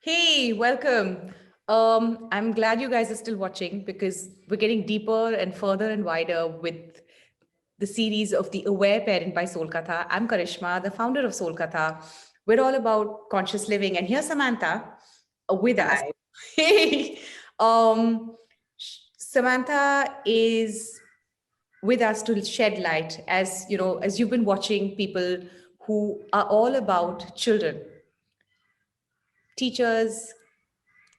Hey, welcome. I'm glad you guys are still watching because we're getting deeper and further and wider with the series of The Aware Parent by Soulkatha. I'm Karishma, the founder of Soulkatha. We're all about conscious living. And here's Samantha with us. Hi. Hey, um, Samantha is with us to shed light as you know, as you've been watching people who are all about children, teachers,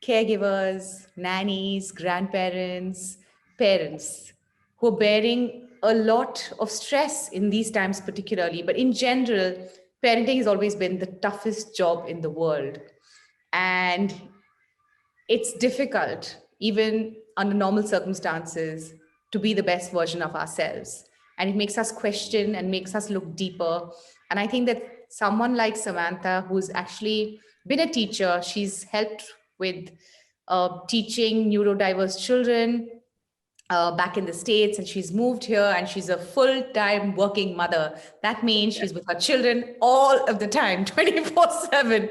caregivers, nannies, grandparents, parents who are bearing a lot of stress in these times, particularly. But in general, parenting has always been the toughest job in the world. And it's difficult, even under normal circumstances, to be the best version of ourselves. And it makes us question and makes us look deeper. And I think that someone like Samantha, who's actually been a teacher, she's helped with teaching neurodiverse children back in the States, and she's moved here and she's a full-time working mother. That means she's with her children all of the time, 24/7.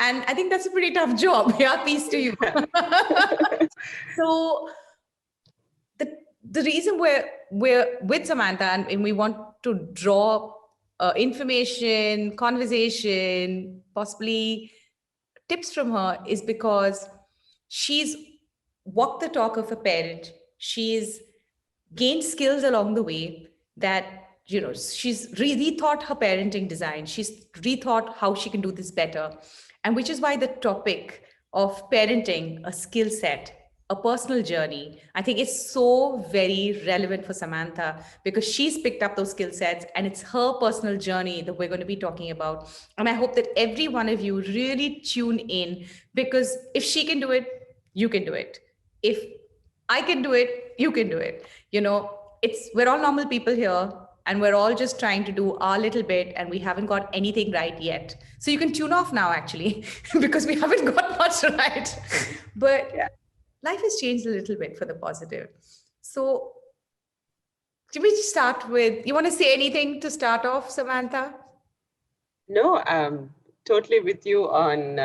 And I think that's a pretty tough job. Yeah, peace to you. So the reason we're with Samantha and we want to draw information, conversation, possibly tips from her is because she's walked the talk of a parent. She's gained skills along the way that, you know, she's rethought her parenting design. She's rethought how she can do this better. And which is why the topic of parenting, a skill set, a personal journey, I think is so very relevant for Samantha because she's picked up those skill sets and it's her personal journey that we're going to be talking about. And I hope that every one of you really tune in because if she can do it, you can do it. If I can do it, you can do it. You know, we're all normal people here and we're all just trying to do our little bit and we haven't got anything right yet. So you can tune off now actually because we haven't got much right. But Yeah. life has changed a little bit for the positive. So can we start with, you want to say anything to start off, Samantha? No, I'm totally with you on,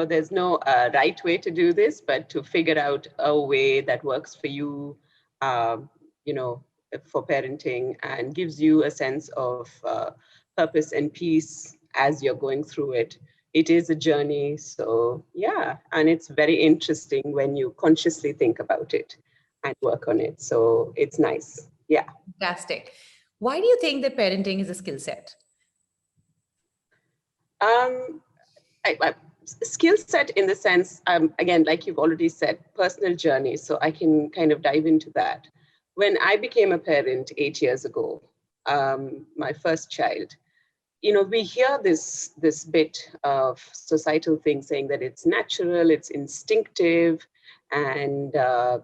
there's no right way to do this, but to figure out a way that works for you, um, you know, for parenting and gives you a sense of purpose and peace as you're going through it. It is a journey. So, yeah, and it's very interesting when you consciously think about it and work on it. So it's nice. Yeah. Fantastic. Why do you think that parenting is a skill set? Um, skill set in the sense, again, like you've already said, personal journey. So I can kind of dive into that. When I became a parent 8 years ago, my first child, we hear this bit of societal thing saying that it's natural, it's instinctive, and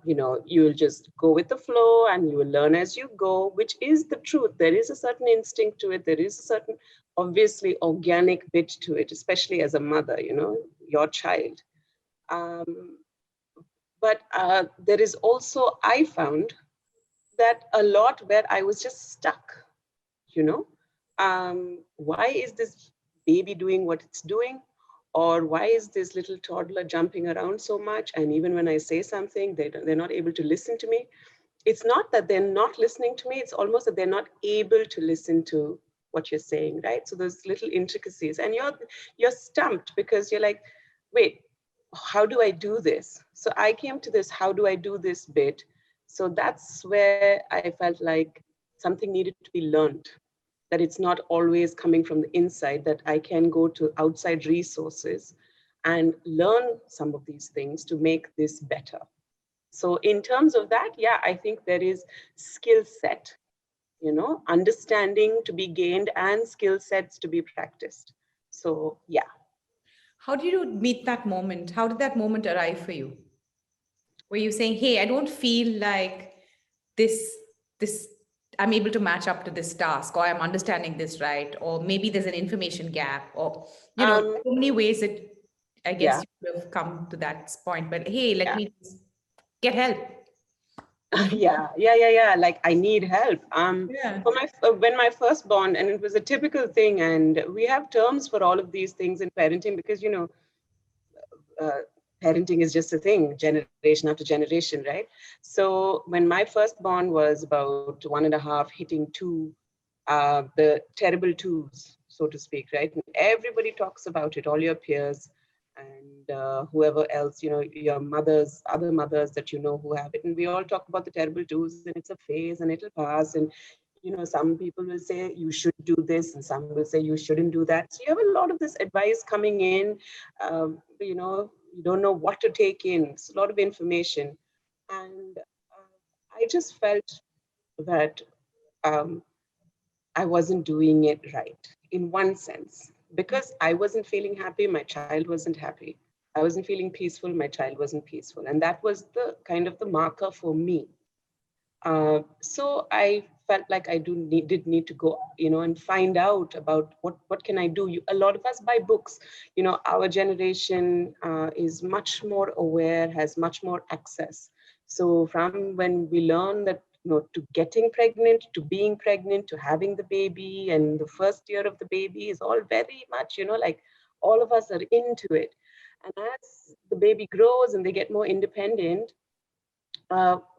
you'll just go with the flow and you will learn as you go, which is the truth. There is a certain instinct to it. There is a certain, obviously, organic bit to it, especially as a mother, your child. But there is also, I found that a lot where I was just stuck, why is this baby doing what it's doing? Or why is this little toddler jumping around so much? And even when I say something, they're not able to listen to me. It's not that they're not listening to me. It's almost that they're not able to listen to what you're saying, right? So those little intricacies, and you're stumped because you're like, wait, how do I do this? So I came to this, how do I do this bit? So that's where I felt like something needed to be learned, that it's not always coming from the inside, that I can go to outside resources and learn some of these things to make this better. So in terms of that, yeah, I think there is skill set, understanding to be gained and skill sets to be practiced. So yeah. How did you meet that moment? How did that moment arrive for you? Were you saying, hey, I don't feel like this I'm able to match up to this task, or I'm understanding this right, or maybe there's an information gap, or so many ways that I guess Yeah. you could have come to that point. But hey, let Yeah. me just get help. Yeah. Like I need help. Yeah. When my first born, and it was a typical thing, and we have terms for all of these things in parenting because parenting is just a thing, generation after generation, right? So when my firstborn was about 1.5, hitting 2, the terrible twos, so to speak, right? And everybody talks about it, all your peers and whoever else, your mothers, other mothers that you know who have it. And we all talk about the terrible twos, and it's a phase and it'll pass. And, some people will say you should do this, and some will say you shouldn't do that. So you have a lot of this advice coming in. You don't know what to take in. It's a lot of information. And I just felt that I wasn't doing it right in one sense. Because I wasn't feeling happy, my child wasn't happy. I wasn't feeling peaceful, my child wasn't peaceful. And that was the kind of the marker for me. So I felt like I did need to go, and find out about what can I do. A lot of us buy books. Our generation is much more aware, has much more access. So from when we learn that, to getting pregnant, to being pregnant, to having the baby, and the first year of the baby is all very much, like all of us are into it. And as the baby grows and they get more independent,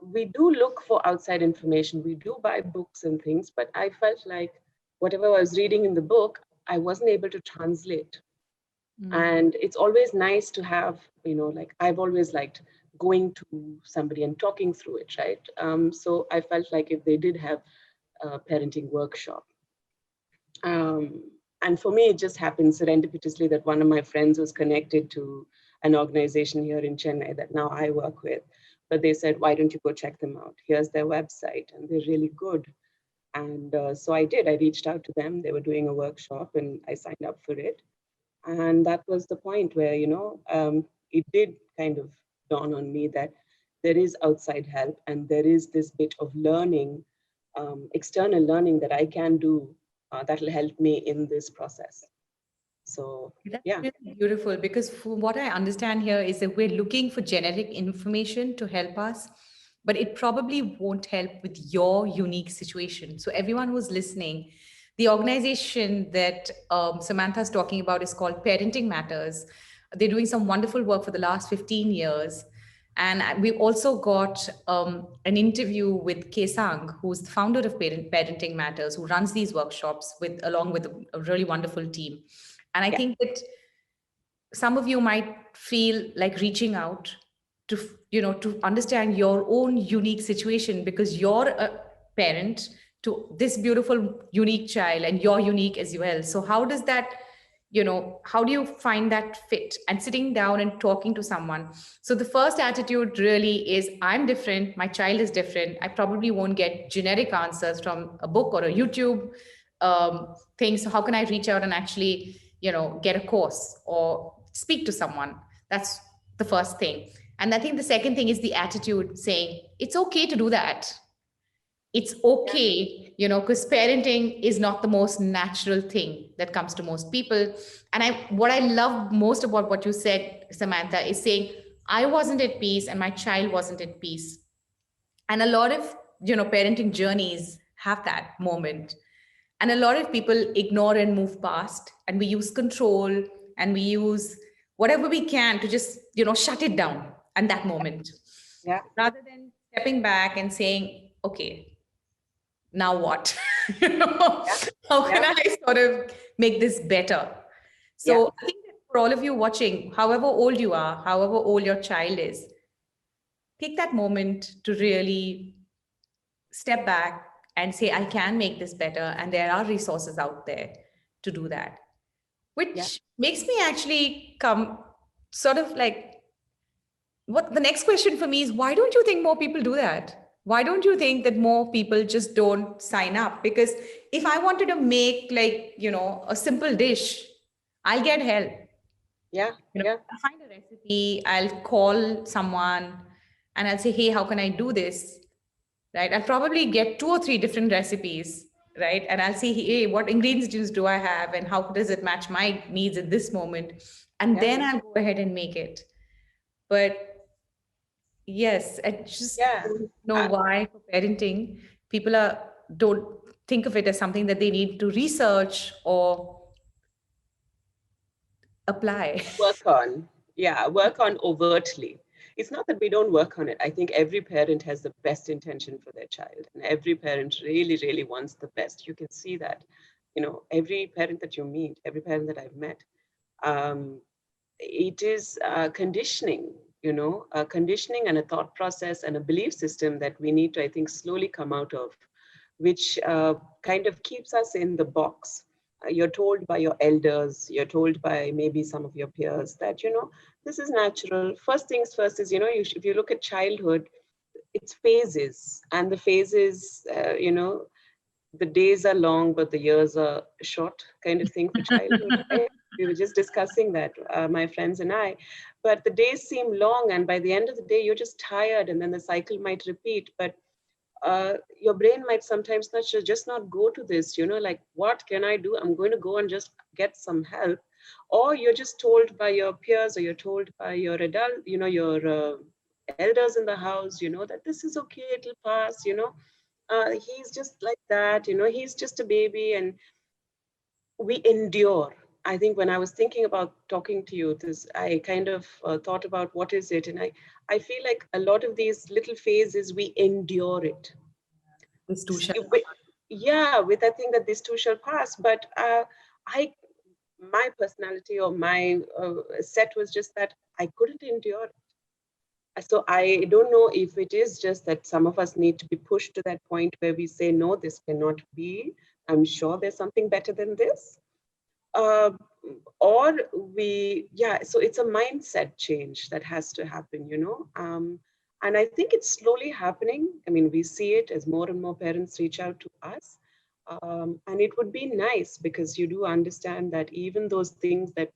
we do look for outside information. We do buy books and things, but I felt like whatever I was reading in the book, I wasn't able to translate. And it's always nice to have, like I've always liked going to somebody and talking through it, right? So I felt like if they did have a parenting workshop, and for me, it just happened serendipitously that one of my friends was connected to an organization here in Chennai that now I work with. But they said, why don't you go check them out? Here's their website, and they're really good. And so I did. I reached out to them. They were doing a workshop, and I signed up for it. And that was the point where, it did kind of dawn on me that there is outside help, and there is this bit of learning, external learning that I can do that'll help me in this process. So, That's yeah. really beautiful, because from what I understand here is that we're looking for generic information to help us, but it probably won't help with your unique situation. So everyone who's listening, the organization that Samantha is talking about is called Parenting Matters. They're doing some wonderful work for the last 15 years. And we've also got an interview with Kesang, who's the founder of Parenting Matters, who runs these workshops along with a really wonderful team. And I think that some of you might feel like reaching out to, to understand your own unique situation, because you're a parent to this beautiful, unique child, and you're unique as well. So how does that, how do you find that fit and sitting down and talking to someone? So the first attitude really is, I'm different, my child is different. I probably won't get generic answers from a book or a YouTube thing. So how can I reach out and actually, get a course or speak to someone? That's the first thing. And I think the second thing is the attitude, saying it's okay to do that. It's okay, because parenting is not the most natural thing that comes to most people. And what I love most about what you said, Samantha, is saying, I wasn't at peace and my child wasn't at peace. And a lot of, parenting journeys have that moment. And a lot of people ignore and move past, and we use control and we use whatever we can to just, shut it down at that moment. Yeah. Rather than stepping back and saying, okay, now what? How can I sort of make this better? So I think that for all of you watching, however old you are, however old your child is, take that moment to really step back and say, I can make this better. And there are resources out there to do that, which makes me actually come sort of like, what the next question for me is, why don't you think more people do that? Why don't you think that more people just don't sign up? Because if I wanted to make like, a simple dish, I'll get help. I'll find a recipe, I'll call someone and I'll say, hey, how can I do this? Right? I'll probably get 2 or 3 different recipes, right? And I'll see, hey, what ingredients do I have and how does it match my needs at this moment? And then I'll go ahead and make it. But yes, I just don't know why for parenting, people don't think of it as something that they need to research or apply. Work on. Yeah, work on overtly. It's not that we don't work on it. I think every parent has the best intention for their child, and every parent really, really wants the best. You can see that, every parent that you meet, every parent that I've met, um, it is conditioning, a conditioning and a thought process and a belief system that we need to, I think, slowly come out of, which kind of keeps us in the box. You're told by your elders, you're told by maybe some of your peers that, this is natural. First things first is, if you look at childhood, it's phases, and the phases, the days are long, but the years are short, kind of thing for childhood, right? We were just discussing that, my friends and I. But the days seem long, and by the end of the day, you're just tired, and then the cycle might repeat. But your brain might sometimes just not go to this, like, what can I do? I'm going to go and just get some help. Or you're just told by your peers, or you're told by your adult, your elders in the house, that this is okay, it'll pass, he's just like that, he's just a baby, and we endure. I think when I was thinking about talking to you, I kind of thought about what is it, and I feel like a lot of these little phases, we endure it. This too shall. Yeah, with I think that this too shall pass. But my personality or my set was just that I couldn't endure it. So I don't know if it is just that some of us need to be pushed to that point where we say, no, this cannot be. I'm sure there's something better than this. Or so it's a mindset change that has to happen, and I think it's slowly happening. I mean, we see it as more and more parents reach out to us. And it would be nice, because you do understand that even those things that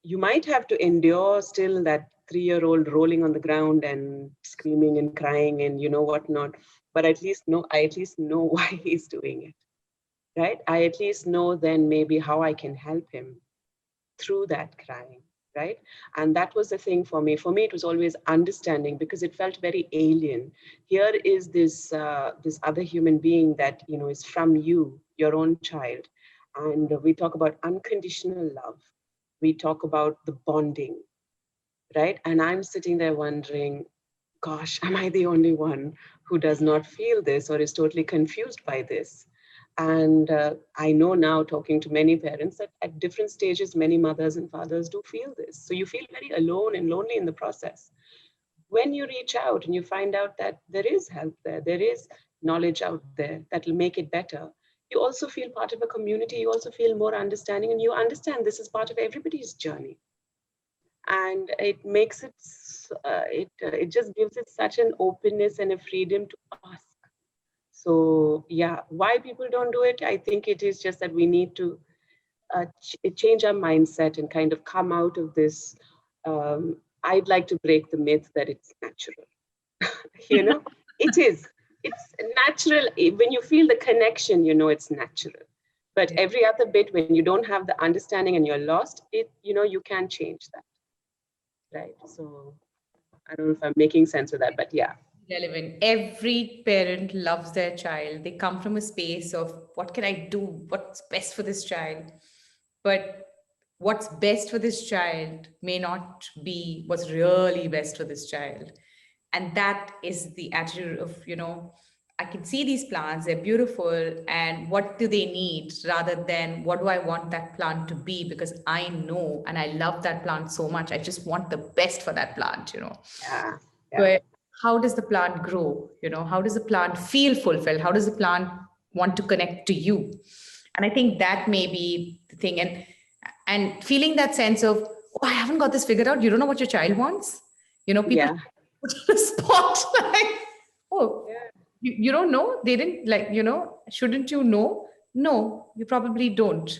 you might have to endure still, that 3-year-old rolling on the ground and screaming and crying and whatnot, but I at least know why he's doing it, right? I at least know then maybe how I can help him through that crying, right? And that was the thing for me. For me, it was always understanding, because it felt very alien. Here is this other human being that is from you, your own child, and we talk about unconditional love. We talk about the bonding, right? And I'm sitting there wondering, gosh, am I the only one who does not feel this or is totally confused by this? And I know now, talking to many parents, that at different stages, many mothers and fathers do feel this. So you feel very alone and lonely in the process. When you reach out and you find out that there is help there is knowledge out there that will make it better, you also feel part of a community, you also feel more understanding, and you understand this is part of everybody's journey. And it makes it, it just gives it such an openness and a freedom to ask. So yeah, why people don't do it, I think it is just that we need to change our mindset and kind of come out of this. I'd like to break the myth that it's natural. It is. It's natural. When you feel the connection, it's natural. But every other bit, when you don't have the understanding and you're lost, you can change that. Right. So I don't know if I'm making sense of that, but yeah. Relevant. Every parent loves their child. They come from a space of, what can I do? What's best for this child? But what's best for this child may not be what's really best for this child. And that is the attitude of, I can see these plants, they're beautiful, and what do they need, rather than what do I want that plant to be, because I know and I love that plant so much. I just want the best for that plant, Yeah. But how does the plant grow? How does the plant feel fulfilled? How does the plant want to connect to you? And I think that may be the thing. And feeling that sense of, oh, I haven't got this figured out. You don't know what your child wants. People put on the spot like, oh, you don't know? They didn't, like, shouldn't you know? No, you probably don't.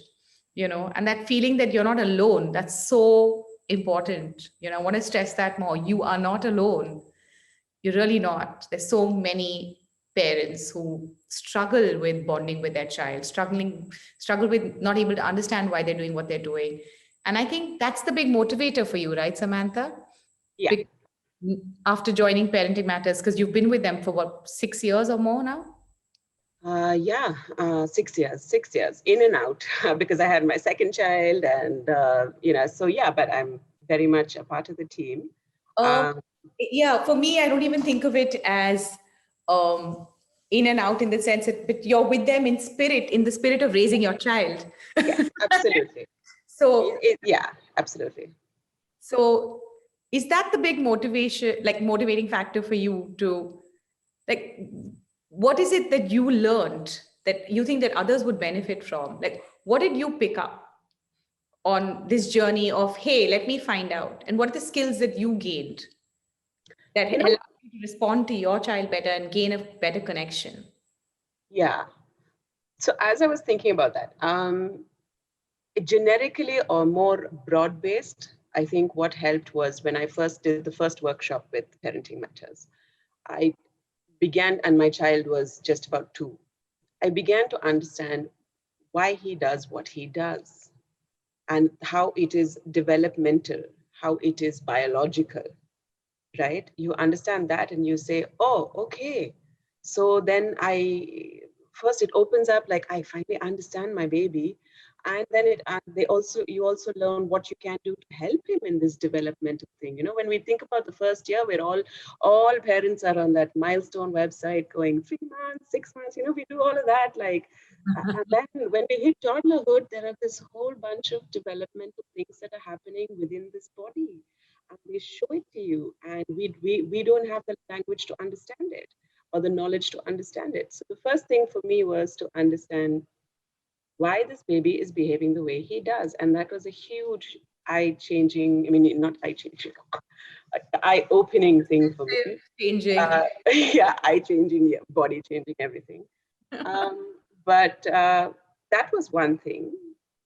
And that feeling that you're not alone, that's so important. I want to stress that more. You are not alone. You're really not. There's so many parents who struggle with bonding with their child, struggle with not able to understand why they're doing what they're doing. And I think that's the big motivator for you, right, Samantha? Yeah. After joining Parenting Matters, because you've been with them for what, 6 years or more now? 6 years in and out, because I had my second child, and so yeah, but I'm very much a part of the team. Um, yeah, for me, I don't even think of it as in and out in the sense that, but you're with them in spirit, in the spirit of raising your child. Yes, absolutely. So, Yeah, absolutely. so is that the big motivation, like motivating factor for you to, like, what is it that you learned that you think that others would benefit from? Like, what did you pick up on this journey of, hey, let me find out? And what are the skills that you gained that You allow know, you to respond to your child better and gain a better connection? yeah. So as I was thinking about that, generically or more broad-based, I think what helped was when I first did the first workshop with Parenting Matters. I began, and my child was just about 2. I began to understand why he does what he does and how it is developmental, how it is biological, right? You understand that and you say, oh, okay. So then first it opens up, like I finally understand my baby. And then you also learn what you can do to help him in this developmental thing. When we think about the first year, all parents are on that milestone website going 3 months, 6 months, we do all of that. And then when we hit toddlerhood, there are this whole bunch of developmental things that are happening within this body, and they show it to you, and we don't have the language to understand it or the knowledge to understand it. So the first thing for me was to understand why this baby is behaving the way he does. And that was a huge eye-changing, I mean, not eye-changing, eye-opening thing for me. Changing. Yeah, eye-changing, yeah, body-changing, everything. But that was one thing.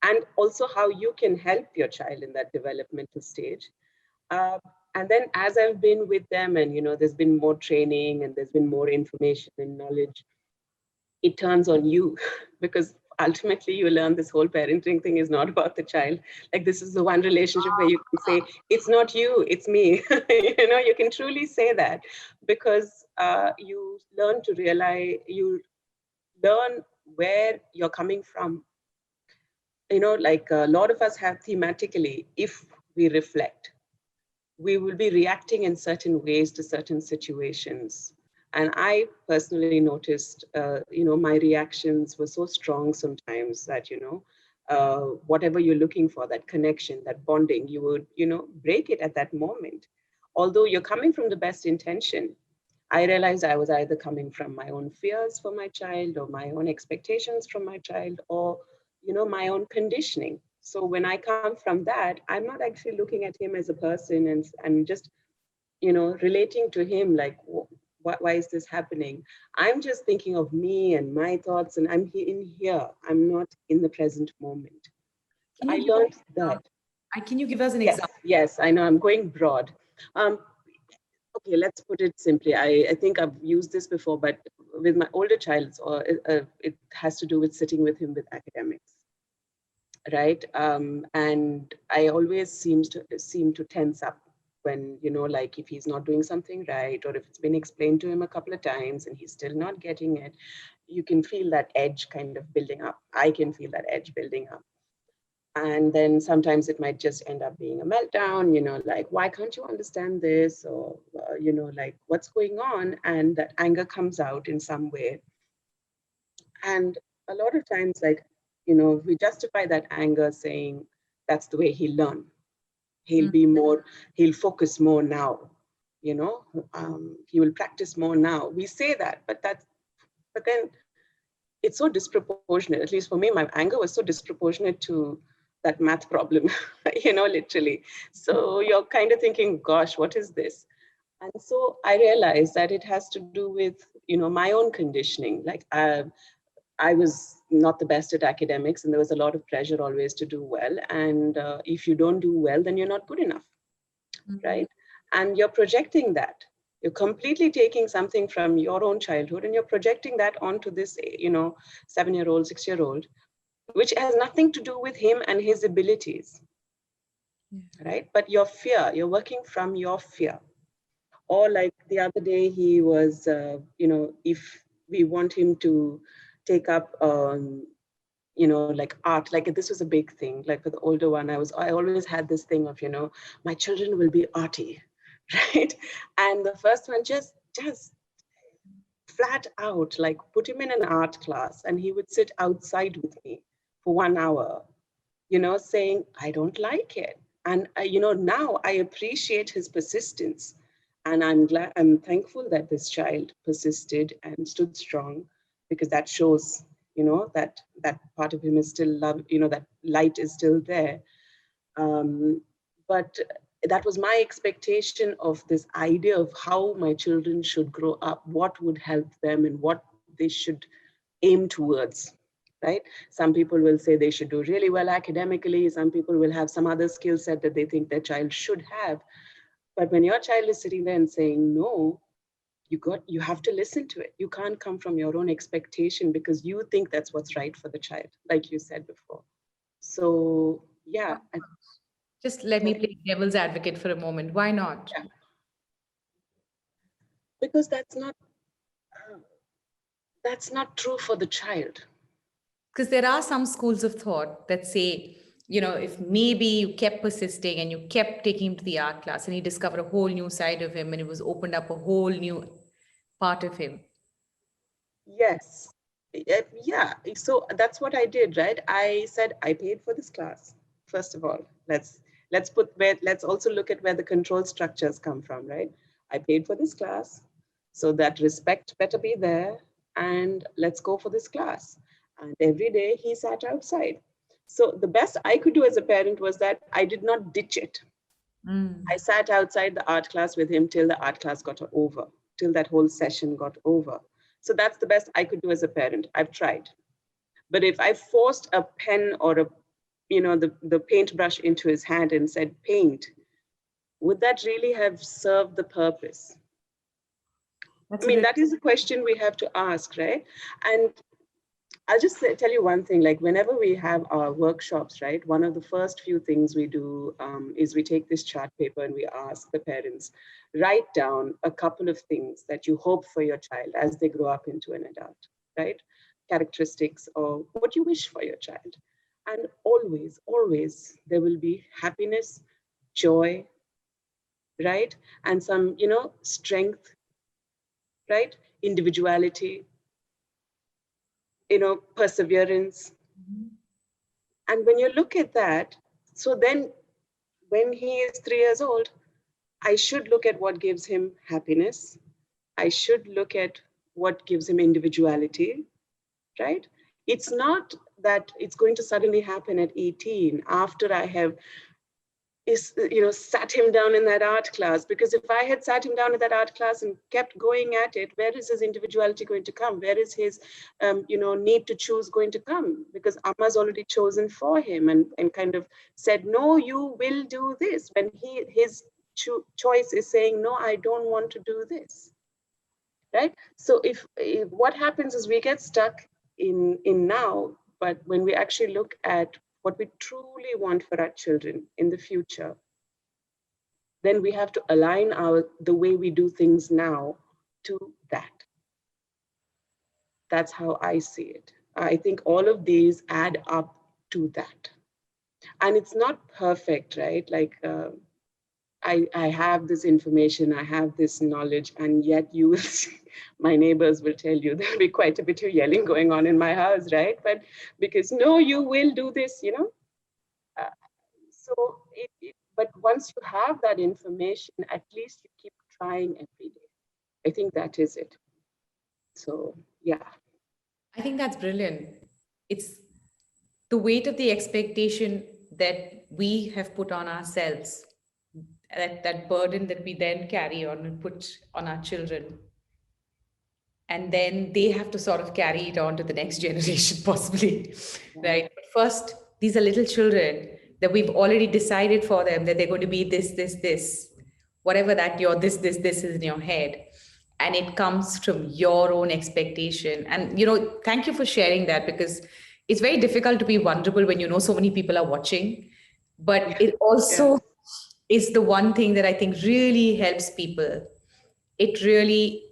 And also how you can help your child in that developmental stage. Uh, and then as I've been with them, and there's been more training and there's been more information and knowledge, it turns on you because ultimately you learn this whole parenting thing is not about the child. Like, this is the one relationship where you can say, it's not you, it's me. You can truly say that because you learn to realize, you learn where you're coming from. Like a lot of us have thematically, if we reflect, we will be reacting in certain ways to certain situations. And I personally noticed, my reactions were so strong sometimes that, whatever you're looking for, that connection, that bonding, you would, break it at that moment. Although you're coming from the best intention, I realized I was either coming from my own fears for my child or my own expectations from my child or, my own conditioning. So when I come from that, I'm not actually looking at him as a person and just, relating to him like, why is this happening? I'm just thinking of me and my thoughts, and I'm in here. I'm not in the present moment. So I learned that. Can you give us an Yes, example? yes, I know I'm going broad. Okay, let's put it simply. I think I've used this before, but with my older child, or it has to do with sitting with him with academics, right? And I always seem to tense up when, like if he's not doing something right, or if it's been explained to him a couple of times and he's still not getting it, you can feel that edge kind of building up. I can feel that edge building up. And then sometimes it might just end up being a meltdown, like, why can't you understand this? Or, like, what's going on? And that anger comes out in some way. And a lot of times, like, we justify that anger saying that's the way he'll learn. He'll focus more now, he will practice more now. We say that, but then it's so disproportionate. At least for me, my anger was so disproportionate to that math problem, literally. So you're kind of thinking, gosh, what is this? And so I realized that it has to do with, my own conditioning. Like I was not the best at academics, and there was a lot of pressure always to do well. And if you don't do well, then you're not good enough, right? And you're projecting that. You're completely taking something from your own childhood and you're projecting that onto this, 7-year-old, 6-year-old, which has nothing to do with him and his abilities, right? But your fear, you're working from your fear. Or like the other day, he was, if we want him to take up, like art, like this was a big thing. Like for the older one, I always had this thing of, my children will be arty, right? And the first one just flat out, like put him in an art class and he would sit outside with me for 1 hour, saying, I don't like it. And, now I appreciate his persistence. And I'm thankful that this child persisted and stood strong, because that shows, that part of him is still love, that light is still there. But that was my expectation of this idea of how my children should grow up, what would help them and what they should aim towards, right? Some people will say they should do really well academically. Some people will have some other skill set that they think their child should have. But when your child is sitting there and saying, no, you have to listen to it. You can't come from your own expectation because you think that's what's right for the child, like you said before. So yeah. Just let me play devil's advocate for a moment. Why not? Yeah. Because that's not true for the child. Because there are some schools of thought that say, if maybe you kept persisting and you kept taking him to the art class and he discovered a whole new side of him and it was opened up a whole new part of him. Yes. Yeah. So that's what I did, right? I said, I paid for this class. First of all, let's also look at where the control structures come from, right? I paid for this class, so that respect better be there, and let's go for this class. And every day he sat outside. So the best I could do as a parent was that I did not ditch it. I sat outside the art class with him till the art class got over, till that whole session got over. So that's the best I could do as a parent. I've tried. But if I forced a pen or the paintbrush into his hand and said, paint, would that really have served the purpose? That is a question we have to ask, right? And I'll just tell you one thing, like whenever we have our workshops, right, one of the first few things we do is we take this chart paper and we ask the parents, write down a couple of things that you hope for your child as they grow up into an adult, right? Characteristics or what you wish for your child. And always, always there will be happiness, joy, right? And some, strength, right? Individuality, perseverance. And when you look at that, so then when he is 3 years old, I should look at what gives him happiness. I should look at what gives him individuality, right? It's not that it's going to suddenly happen at 18 after I have sat him down in that art class, because if I had sat him down in that art class and kept going at it, where is his individuality going to come? Where is his need to choose going to come? Because Amma's already chosen for him and kind of said, no, you will do this, when his choice is saying, no, I don't want to do this, right? So if what happens is we get stuck in now, but when we actually look at what we truly want for our children in the future, then we have to align the way we do things now to that. That's how I see it. I think all of these add up to that. And it's not perfect, right? Like I have this information, I have this knowledge, and yet you will see, my neighbors will tell you there'll be quite a bit of yelling going on in my house, right? But because, no, you will do this, but once you have that information, at least you keep trying every day. I think that is it. So, yeah. I think that's brilliant. It's the weight of the expectation that we have put on ourselves, that burden that we then carry on and put on our children. And then they have to sort of carry it on to the next generation, possibly, right? But first, these are little children that we've already decided for them that they're going to be this, whatever that this is in your head. And it comes from your own expectation. And, thank you for sharing that, because it's very difficult to be vulnerable when so many people are watching. But it also is the one thing that I think really helps people. It really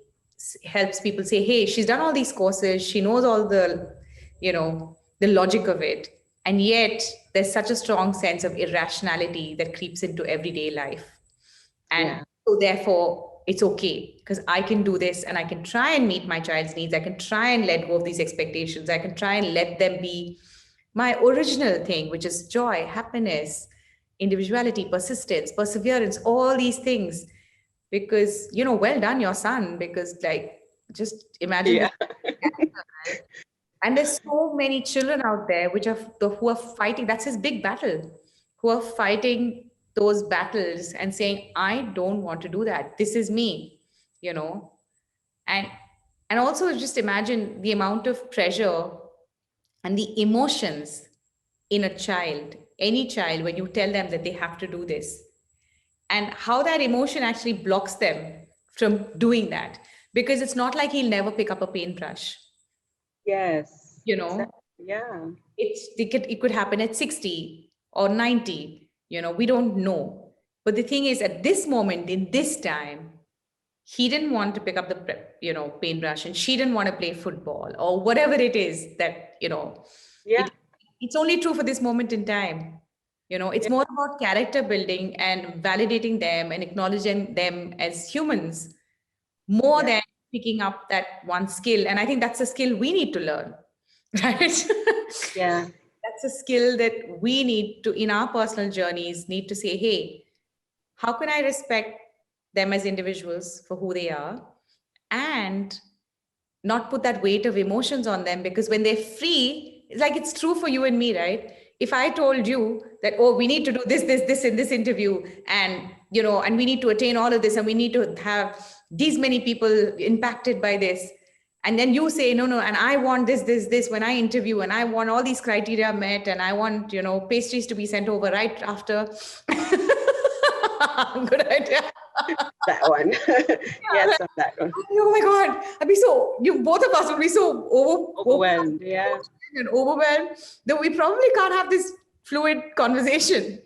helps people say, hey, she's done all these courses. She knows all the, the logic of it. And yet there's such a strong sense of irrationality that creeps into everyday life. And Yeah. so therefore it's okay because I can do this and I can try and meet my child's needs. I can try and let go of these expectations. I can try and let them be my original thing, which is joy, happiness, individuality, persistence, perseverance, all these things. Because, well done, your son, because like just imagine this, Yeah. right? And there's so many children out there who are fighting. That's his big battle, who are fighting those battles and saying, I don't want to do that. This is me, you know. And also just imagine the amount of pressure and the emotions in a child, any child, when you tell them that they have to do this, and how that emotion actually blocks them from doing that. Because it's not like he'll never pick up a paintbrush, Yes. you Exactly. know. Yeah. It could happen at 60 or 90, we don't know. But the thing is, at this moment in this time, he didn't want to pick up the paintbrush, and she didn't want to play football or whatever it is that Yeah. it it's only true for this moment in time. It's Yeah. more about character building and validating them and acknowledging them as humans more Yeah. than picking up that one skill. And I think that's a skill we need to learn, right? Yeah. That's a skill that we need to, in our personal journeys, need to say, hey, how can I respect them as individuals for who they are, and not put that weight of emotions on them? Because when they're free, it's like, it's true for you and me, right? If I told you that, oh, we need to do this in this interview, and and we need to attain all of this, and we need to have these many people impacted by this, and then you say, no, no, and I want this when I interview, and I want all these criteria met, and I want pastries to be sent over right after. Good idea. That one. Yeah, Yes, like, on that one. oh my God, both of us would be so Overwhelmed. Yeah. and overwhelmed that we probably can't have this fluid conversation,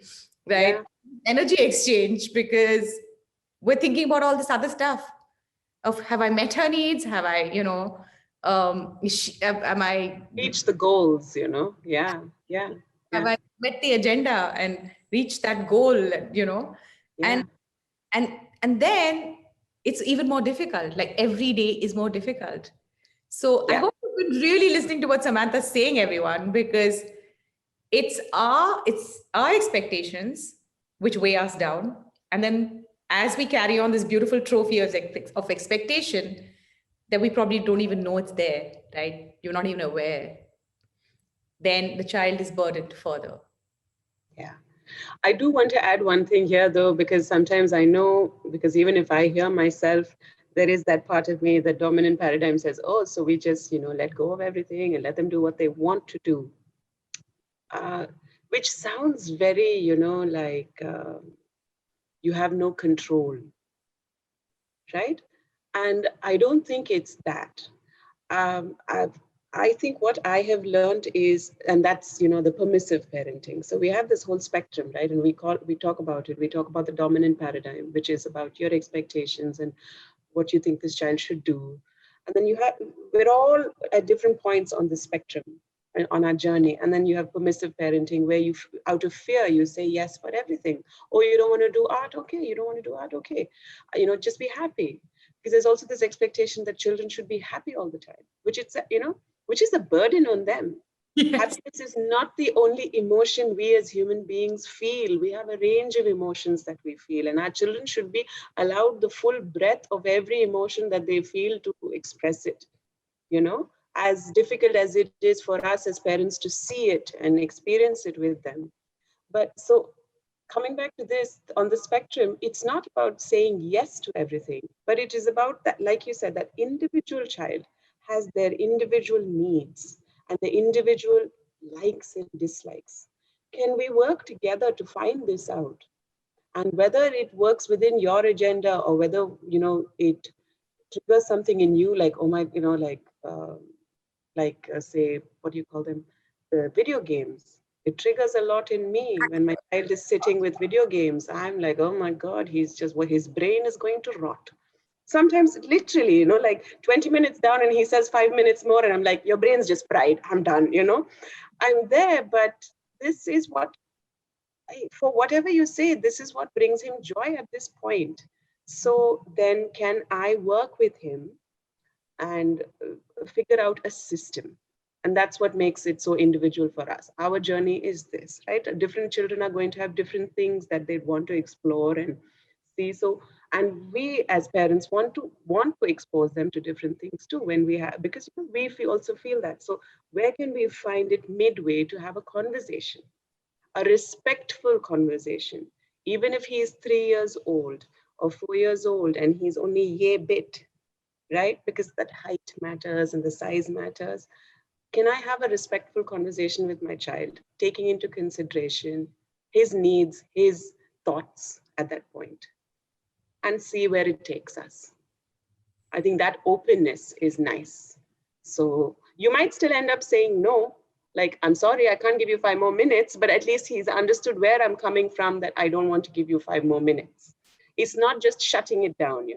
right? Yeah. Energy exchange, because we're thinking about all this other stuff of, have I met her needs? Have I, am I, Reach the goals, Yeah. Yeah. have Yeah. I met the agenda and reached that goal, and Yeah. and and then it's even more difficult. Like every day is more difficult. So I Yeah. hope you've been really listening to what Samantha's saying, everyone, because it's our expectations which weigh us down. And then as we carry on this beautiful trophy of expectation, that we probably don't even know it's there, right? You're not even aware. Then the child is burdened further. Yeah. I do want to add one thing here, though, because sometimes I know, because even if I hear myself, there is that part of me, the dominant paradigm says, oh, so we just, let go of everything and let them do what they want to do. Uh, which sounds very, like you have no control, right? And I don't think it's that. Um, I've, I think what I have learned is, and that's the permissive parenting. So we have this whole spectrum, right? And we talk about it. We talk about the dominant paradigm, which is about your expectations and what you think this child should do. And then we're all at different points on the spectrum on our journey. And then you have permissive parenting, where you, out of fear, you say yes for everything. Or you don't want to do art, okay. You don't want to do art, okay. Just be happy. Because there's also this expectation that children should be happy all the time, which is a burden on them. Yes. Happiness is not the only emotion we as human beings feel. We have a range of emotions that we feel, and our children should be allowed the full breadth of every emotion that they feel to express it. As difficult as it is for us as parents to see it and experience it with them. But so coming back to this, on the spectrum, it's not about saying yes to everything, but it is about that, like you said, that individual child has their individual needs and the individual likes and dislikes. Can we work together to find this out? And whether it works within your agenda, or whether, it triggers something in you, like, oh my, say, what do you call them? The video games. It triggers a lot in me when my child is sitting with video games. I'm like, oh my God, his brain is going to rot. Sometimes literally, like 20 minutes down and he says 5 minutes more, and I'm like, your brain's just fried, I'm done, I'm there, but this is what, for whatever you say, this is what brings him joy at this point. So then can I work with him and figure out a system? And that's what makes it so individual for us. Our journey is this, right? Different children are going to have different things that they want to explore and see. So, and we as parents want to expose them to different things too when we have, because we also feel that. So where can we find it midway to have a conversation, a respectful conversation, even if he is 3 years old or 4 years old and he's only yay bit, right? Because that height matters and the size matters. Can I have a respectful conversation with my child, taking into consideration his needs, his thoughts at that point, and see where it takes us? I think that openness is nice. So you might still end up saying no, like, I'm sorry, I can't give you 5 more minutes, but at least he's understood where I'm coming from, that I don't want to give you 5 more minutes. It's not just shutting it down,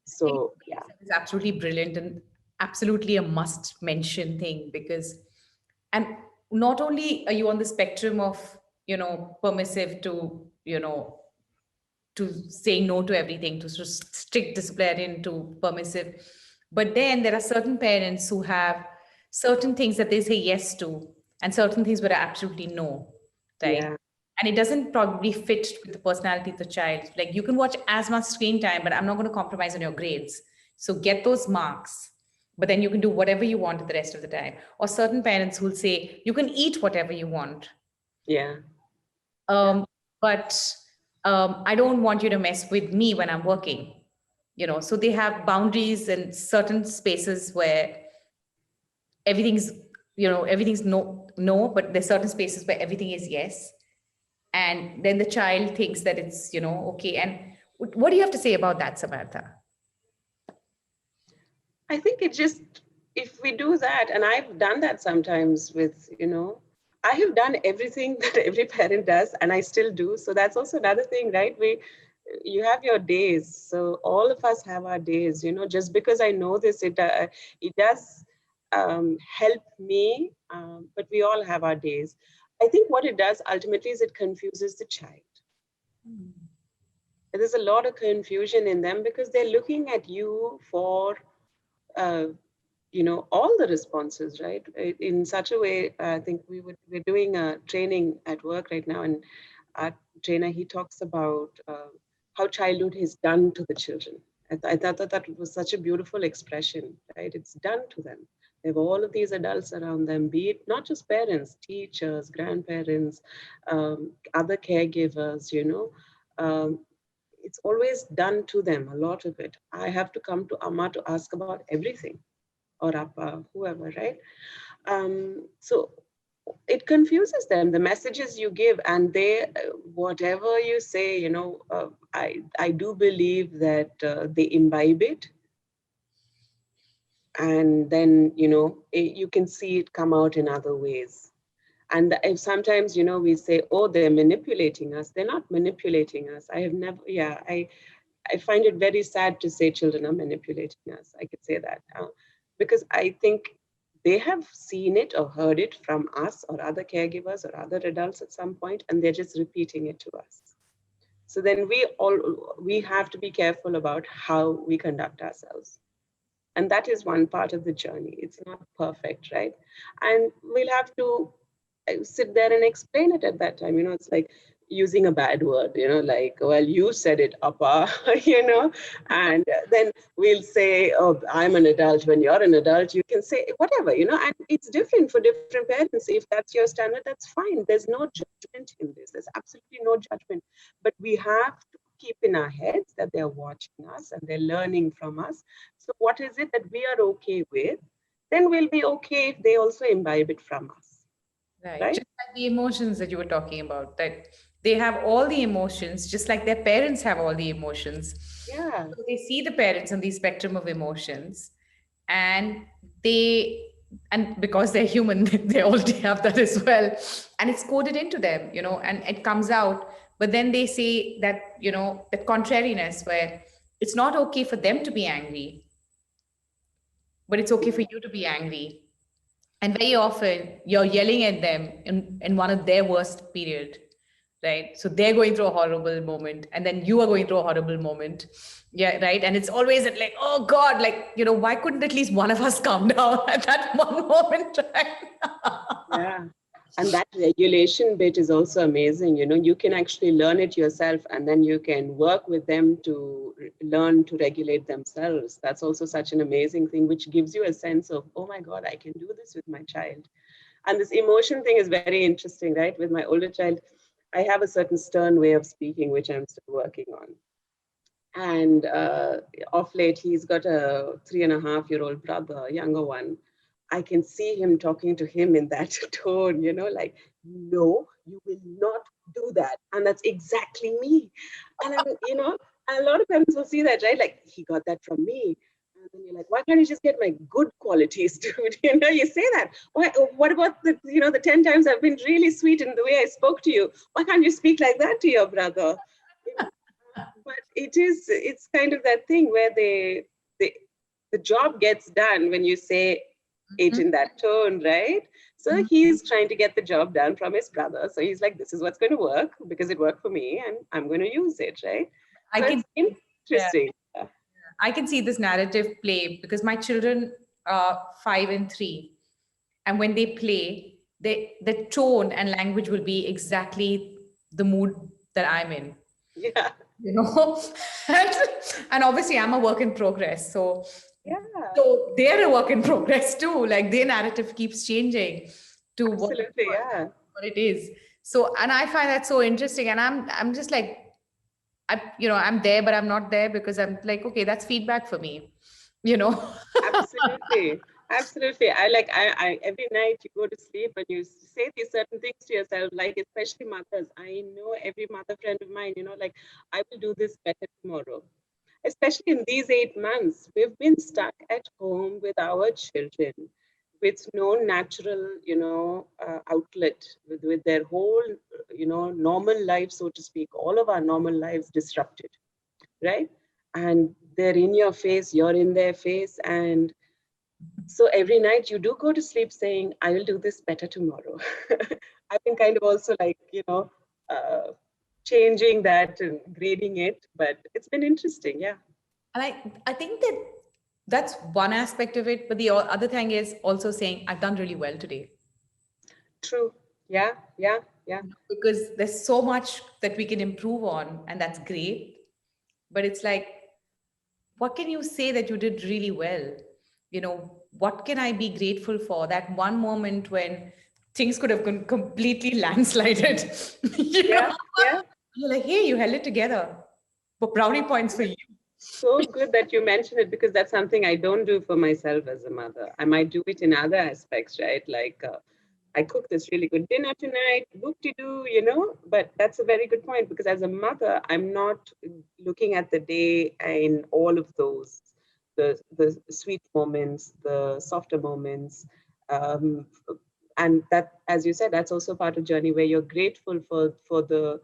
So yeah. It's absolutely brilliant and absolutely a must mention thing, because, and not only are you on the spectrum of, permissive to, to saying no to everything, to sort of strict disciplinarian to permissive, but then there are certain parents who have certain things that they say yes to and certain things where absolutely no, right? Yeah. And it doesn't probably fit with the personality of the child. Like, you can watch as much screen time, but I'm not going to compromise on your grades, so get those marks, but then you can do whatever you want the rest of the time. Or certain parents who'll say you can eat whatever you want, Yeah. but I don't want you to mess with me when I'm working. So they have boundaries and certain spaces where everything's, everything's no, no, but there's certain spaces where everything is yes. And then the child thinks that it's, okay. And what do you have to say about that, Samantha? I think it just, if we do that, and I've done that sometimes with, I have done everything that every parent does, and I still do. So that's also another thing, right? You have your days. So all of us have our days, just because I know this, it does help me, but we all have our days. I think what it does ultimately is it confuses the child. There's a lot of confusion in them because they're looking at you for uh, all the responses, right? In such a way. I think we're doing a training at work right now, and our trainer, he talks about how childhood is done to the children. I thought that was such a beautiful expression, right? It's done to them. They have all of these adults around them, be it not just parents, teachers, grandparents, other caregivers, it's always done to them, a lot of it. I have to come to Amma to ask about everything, or Appa, whoever, right? So it confuses them, the messages you give, and they, whatever you say, I do believe that they imbibe it. And then, you can see it come out in other ways. And if sometimes, we say, oh, they're manipulating us. They're not manipulating us. I have never, I find it very sad to say children are manipulating us. I could say that because I think they have seen it or heard it from us or other caregivers or other adults at some point, and they're just repeating it to us. So then we have to be careful about how we conduct ourselves. And that is one part of the journey. It's not perfect, right? And we'll have to sit there and explain it at that time. It's like using a bad word, like, well, you said it, Appa, and then we'll say, oh, I'm an adult. When you're an adult, you can say whatever, and it's different for different parents. If that's your standard, that's fine. There's no judgment in this. There's absolutely no judgment. But we have to keep in our heads that they're watching us and they're learning from us. So what is it that we are okay with? Then we'll be okay if they also imbibe it from us. Right. Right? Just like the emotions that you were talking about, that they have all the emotions, just like their parents have all the emotions. Yeah. So they see the parents on the spectrum of emotions, and they, and because they're human, they already have that as well. And it's coded into them, and it comes out. But then they say that, that contrariness where it's not okay for them to be angry, but it's okay for you to be angry. And very often you're yelling at them in one of their worst period, right? So they're going through a horrible moment and then you are going through a horrible moment. Yeah, right. And it's always at like, oh God, like, why couldn't at least one of us calm down at that one moment, right? Yeah. And that regulation bit is also amazing. You can actually learn it yourself and then you can work with them to learn to regulate themselves. That's also such an amazing thing, which gives you a sense of, oh my God, I can do this with my child. And this emotion thing is very interesting, right? With my older child, I have a certain stern way of speaking, which I'm still working on. And of late, he's got a 3.5-year-old brother, a younger one. I can see him talking to him in that tone, like, no, you will not do that. And that's exactly me. And a lot of parents will see that, right? Like, he got that from me. And then you're like, why can't you just get my good qualities, dude? You say that. What about the 10 times I've been really sweet in the way I spoke to you? Why can't you speak like that to your brother? But it's kind of that thing where the job gets done when you say it in that tone, right? So he's trying to get the job done from his brother. So he's like, this is what's going to work because it worked for me and I'm going to use it, right? I So can, it's yeah, interesting. I can see this narrative play because my children are 5 and 3. And when they play, the tone and language will be exactly the mood that I'm in. Yeah. you know and, and obviously I'm a work in progress, so Yeah. they're a work in progress too, like their narrative keeps changing to Absolutely. Yeah. what it is. So, and I find that so interesting, and I'm just like, I'm there but I'm not there, because I'm like, okay, that's feedback for me you know Absolutely. Absolutely. I every night you go to sleep and you say these certain things to yourself, like especially mothers. I know every mother friend of mine, like, I will do this better tomorrow. Especially in these 8 months, we've been stuck at home with our children with no natural, outlet, with their whole, normal life, so to speak, all of our normal lives disrupted, right? And they're in your face, you're in their face. And so every night you do go to sleep saying, I will do this better tomorrow. I've been kind of also like, uh, changing that and grading it, but it's been interesting. Yeah. and I think that that's one aspect of it, but the other thing is also saying I've done really well today, True. Yeah. Yeah. Yeah. because there's so much that we can improve on, and that's great. But it's like, what can you say that you did really well? What can I be grateful for? That one moment when things could have completely landslided. you Yeah. know, Yeah. you're like, hey, you held it together. But brownie points for you. So good that you mentioned it, because that's something I don't do for myself as a mother. I might do it in other aspects, right? Like, I cook this really good dinner tonight, whoop-de-doo, But that's a very good point, because as a mother, I'm not looking at the day in all of those, the sweet moments, the softer moments. Um, and that, as you said, that's also part of journey where you're grateful for the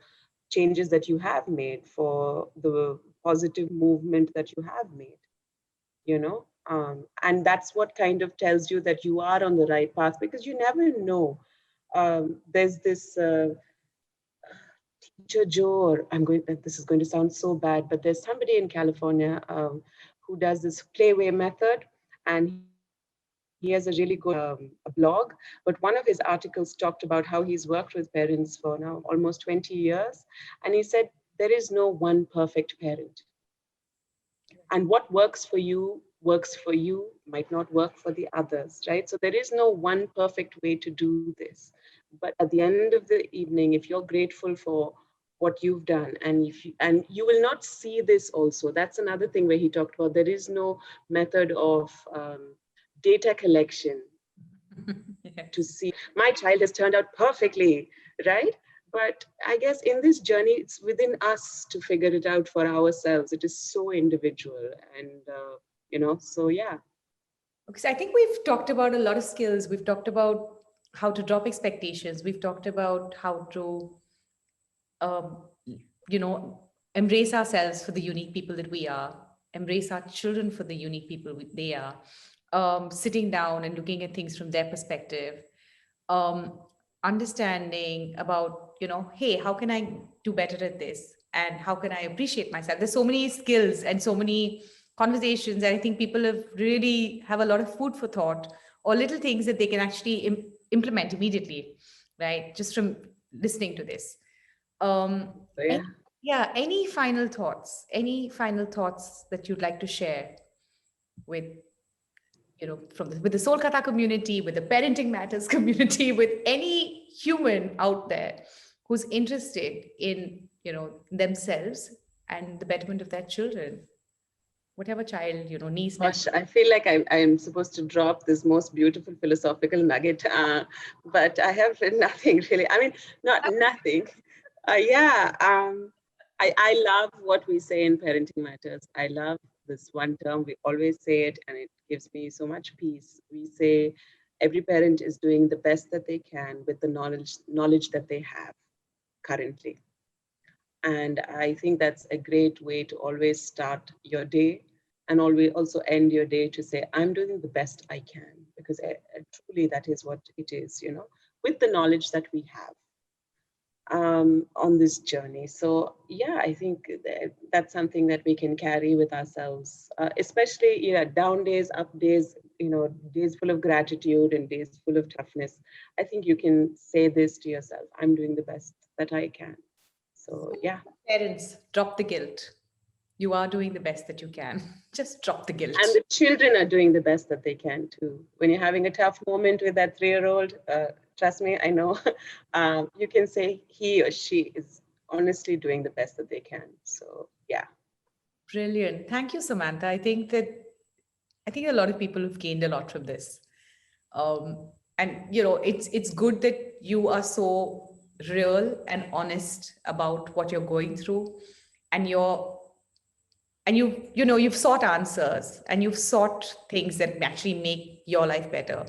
changes that you have made, for the positive movement that you have made, and that's what kind of tells you that you are on the right path, because you never know. There's this teacher Joe, or this is going to sound so bad, but there's somebody in California who does this playway method, and he has a really good a blog. But one of his articles talked about how he's worked with parents for now almost 20 years. And he said, there is no one perfect parent. And what works for you might not work for the others, right? So there is no one perfect way to do this. But at the end of the evening, if you're grateful for what you've done, and you will not see this also, that's another thing where he talked about, there is no method of data collection to Yes. see my child has turned out perfectly, right? But I guess in this journey, it's within us to figure it out for ourselves. It is so individual. And, so yeah. Because I think we've talked about a lot of skills. We've talked about how to drop expectations. We've talked about how to, um, you know, embrace ourselves for the unique people that we are, embrace our children for the unique people they are. sitting down and looking at things from their perspective, um, understanding about, hey, how can I do better at this? And how can I appreciate myself? There's so many skills and so many conversations. And I think people have a lot of food for thought, or little things that they can actually implement immediately, right? Just from listening to this. So yeah. Yeah, any final thoughts? Any final thoughts that you'd like to share with, with the Soulkatha community, with the Parenting Matters community, with any human out there who's interested in, themselves and the betterment of their children, whatever child, needs that. Gosh, I feel like I'm supposed to drop this most beautiful philosophical nugget, but I have nothing really. I mean, not nothing. I love what we say in Parenting Matters. I love this one term. We always say it, and it gives me so much peace. We say every parent is doing the best that they can with the knowledge that they have currently. And I think that's a great way to always start your day, and always also end your day to say, I'm doing the best I can, because truly that is what it is, with the knowledge that we have on this journey. So yeah, I think that's something that we can carry with ourselves, especially down days, up days, days full of gratitude and days full of toughness. I think you can say this to yourself, I'm doing the best that I can. So yeah. Parents, drop the guilt. You are doing the best that you can. Just drop the guilt. And the children are doing the best that they can too. When you're having a tough moment with that 3-year-old, trust me, I know, you can say he or she is honestly doing the best that they can. So yeah. Brilliant. Thank you, Samantha. I think a lot of people have gained a lot from this. And it's good that you are so real and honest about what you're going through, and you've sought answers, and you've sought things that actually make your life better.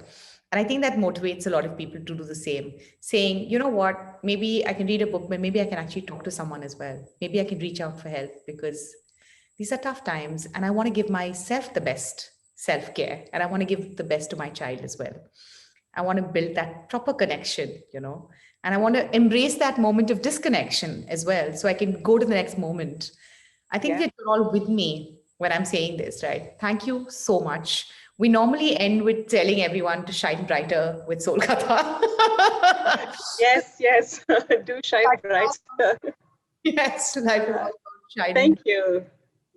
And I think that motivates a lot of people to do the same, saying, you know what, maybe I can read a book, but maybe I can actually talk to someone as well. Maybe I can reach out for help, because these are tough times, and I want to give myself the best self-care, and I want to give the best to my child as well. I want to build that proper connection, and I want to embrace that moment of disconnection as well, so I can go to the next moment. I think that you're all with me when I'm saying this, right? Thank you so much. We normally end with telling everyone to shine brighter with Soulkatha. Yes, do shine bright. Yes, life is all about shining. Thank you.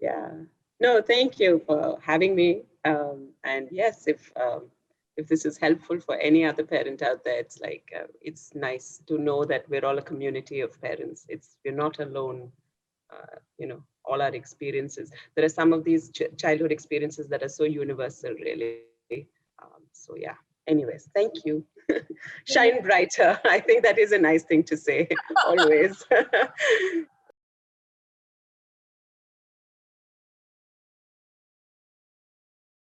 Yeah. No, thank you for having me. And yes, if this is helpful for any other parent out there, it's like it's nice to know that we're all a community of parents. We're not alone. All our experiences. There are some of these childhood experiences that are so universal, really. So yeah. Anyways, thank you. Shine brighter. I think that is a nice thing to say always.